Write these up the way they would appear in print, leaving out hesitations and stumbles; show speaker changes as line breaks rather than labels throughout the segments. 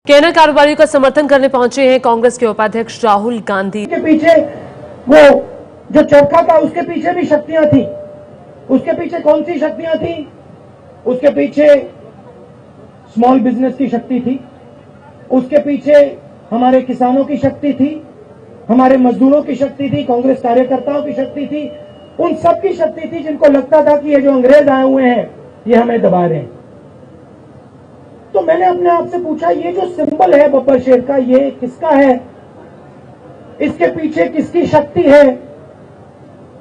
केना कारोबारियों का समर्थन करने पहुंचे हैं कांग्रेस के उपाध्यक्ष राहुल गांधी।
के पीछे वो जो चरखा था उसके पीछे भी शक्तियां थी। उसके पीछे कौन सी शक्तियां थी? उसके पीछे स्मॉल बिजनेस की शक्ति थी, उसके पीछे हमारे किसानों की शक्ति थी, हमारे मजदूरों की शक्ति थी, कांग्रेस कार्यकर्ताओं की शक्ति थी। उन सब की शक्ति थी जिनको लगता था कि ये जो अंग्रेज आए हुए हैं ये हमें दबा रहे हैं। तो मैंने अपने आप से पूछा, ये जो सिंबल है बब्बर शेर का, ये किसका है? इसके पीछे किसकी शक्ति है?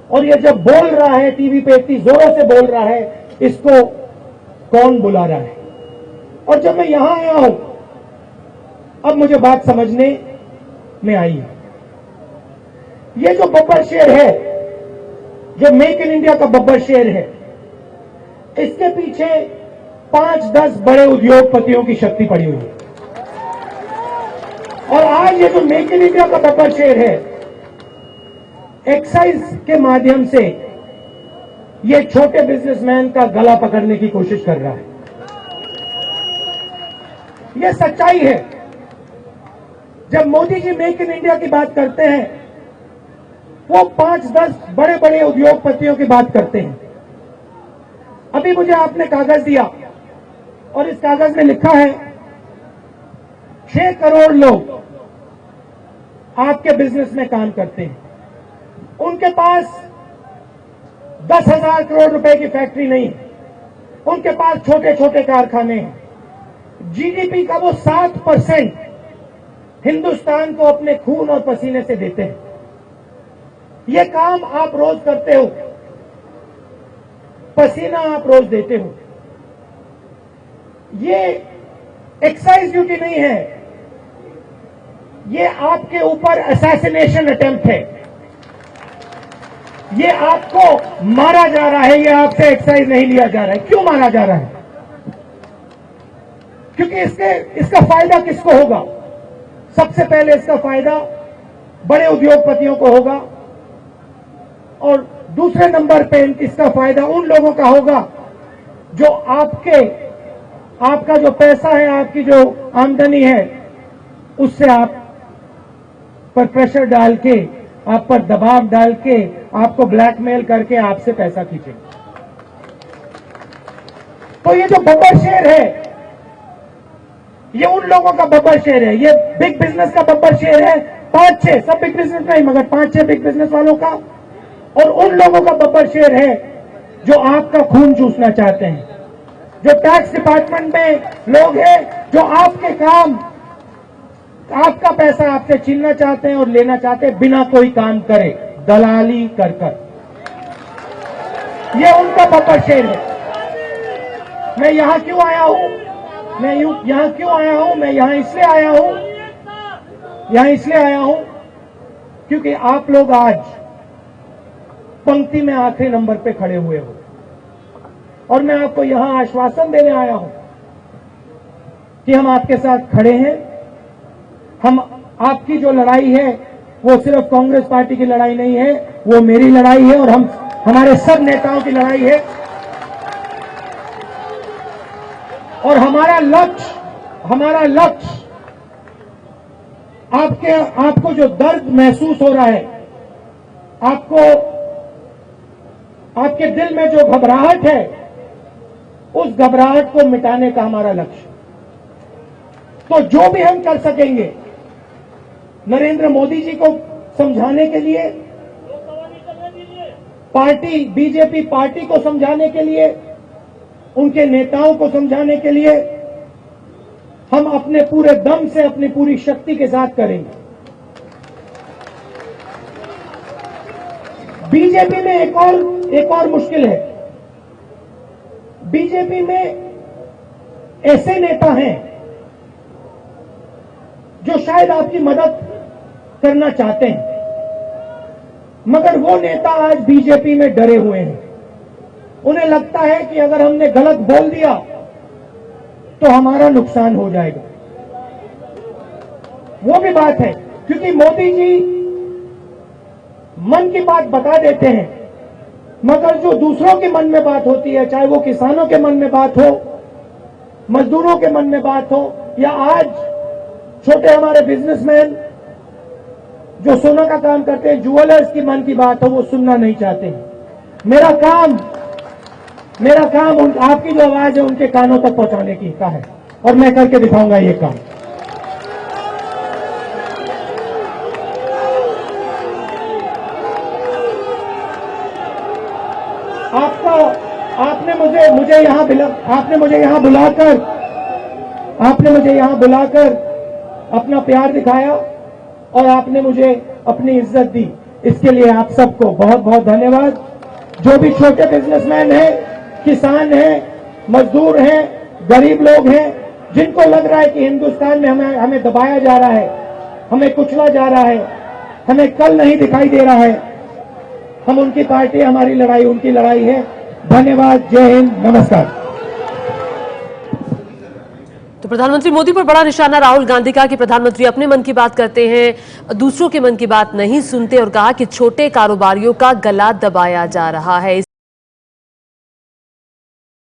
और ये जब बोल रहा है टीवी पे, इतनी जोरों से बोल रहा है, इसको कौन बुला रहा है? और जब मैं यहां आया हूं, अब मुझे बात समझने में आई है। ये जो बब्बर शेर है, जो मेक इन इंडिया का बब्बर शेर है, इसके पीछे 5-10 बड़े उद्योगपतियों की शक्ति पड़ी हुई है। और आज ये जो मेक इन इंडिया का बब्बर शेर है, एक्साइज के माध्यम से ये छोटे बिजनेसमैन का गला पकड़ने की कोशिश कर रहा है। ये सच्चाई है। जब Modi ji make in India की बात करते हैं, वो 5-10 बड़े बड़े उद्योगपतियों की बात करते हैं। अभी मुझे आपने कागज दिया और इस कागज में लिखा है 6 करोड़ लोग आपके बिजनेस में काम करते हैं। उनके पास 10,000 करोड़ रुपए की फैक्ट्री नहीं है, उनके पास छोटे छोटे कारखाने हैं। जीडीपी का वो 7% हिंदुस्तान को अपने खून और पसीने से देते हैं। ये काम आप रोज करते हो, पसीना आप रोज देते हो। ये एक्साइज ड्यूटी नहीं है, ये आपके ऊपर असैसिनेशन अटेम्प्ट है। ये आपको मारा जा रहा है, ये आपसे एक्साइज नहीं लिया जा रहा है। क्यों मारा जा रहा है? क्योंकि इसका फायदा किसको होगा? सबसे पहले इसका फायदा बड़े उद्योगपतियों को होगा, और दूसरे नंबर पे इसका फायदा उन लोगों का होगा जो आपका जो पैसा है, आपकी जो आमदनी है, उससे आप पर प्रेशर डाल के, आप पर दबाव डाल के, आपको ब्लैकमेल करके आपसे पैसा खींचेंगे। तो ये जो बब्बर शेर है, ये उन लोगों का बब्बर शेर है। ये बिग बिजनेस का बब्बर शेर है। 5-6, सब बिग बिजनेस नहीं, मगर 5-6 बिग बिजनेस वालों का, और उन लोगों का बब्बर शेर है जो आपका खून चूसना चाहते हैं, जो टैक्स डिपार्टमेंट में लोग हैं, जो आपके काम, आपका पैसा आपसे छीनना चाहते हैं और लेना चाहते हैं बिना कोई काम करे, दलाली कर कर। ये उनका बब्बर शेर है। मैं यहां क्यों आया हूं? मैं यहां क्यों आया हूं? मैं यहां इसलिए आया हूं क्योंकि आप लोग आज पंक्ति में आखिरी नंबर पे खड़े हुए हो, और मैं आपको यहां आश्वासन देने आया हूं कि हम आपके साथ खड़े हैं। हम आपकी जो लड़ाई है वो सिर्फ कांग्रेस पार्टी की लड़ाई नहीं है, वो मेरी लड़ाई है और हमारे सब नेताओं की लड़ाई है। और हमारा लक्ष्य आपको जो दर्द महसूस हो रहा है, आपके दिल में जो घबराहट है, उस घबराहट को मिटाने का हमारा लक्ष्य। तो जो भी हम कर सकेंगे नरेंद्र मोदी जी को समझाने के लिए, बीजेपी पार्टी को समझाने के लिए, उनके नेताओं को समझाने के लिए, हम अपने पूरे दम से, अपनी पूरी शक्ति के साथ करेंगे। बीजेपी में एक और मुश्किल है। बीजेपी में ऐसे नेता हैं जो शायद आपकी मदद करना चाहते हैं, मगर वो नेता आज बीजेपी में डरे हुए हैं। उन्हें लगता है कि अगर हमने गलत बोल दिया तो हमारा नुकसान हो जाएगा। वो भी बात है, क्योंकि मोदी जी मन की बात बता देते हैं, मगर जो दूसरों के मन में बात होती है, चाहे वो किसानों के मन में बात हो, मजदूरों के मन में बात हो, या आज छोटे हमारे बिजनेसमैन जो सोना का काम करते हैं, ज्वेलर्स की मन की बात हो वो सुनना नहीं चाहते हैं। मेरा काम आपकी जो आवाज है उनके कानों तक पहुंचाने की का है और मैं करके दिखाऊंगा ये काम। आपने मुझे यहां बुलाकर अपना प्यार दिखाया और आपने मुझे अपनी इज्जत दी। इसके लिए आप सबको बहुत बहुत धन्यवाद। जो भी छोटे बिजनेसमैन हैं, किसान हैं, मजदूर हैं, गरीब लोग हैं, जिनको लग रहा है कि हिंदुस्तान में हमें दबाया जा रहा है, हमें कुचला जा रहा है, हमें कल नहीं दिखाई दे रहा है, हम उनकी पार्टी, हमारी लड़ाई उनकी लड़ाई है। धन्यवाद। जय हिंद। नमस्कार।
तो प्रधानमंत्री मोदी पर बड़ा निशाना राहुल गांधी का कि प्रधानमंत्री अपने मन की बात करते हैं, दूसरों के मन की बात नहीं सुनते, और कहा कि छोटे कारोबारियों का गला दबाया जा रहा है।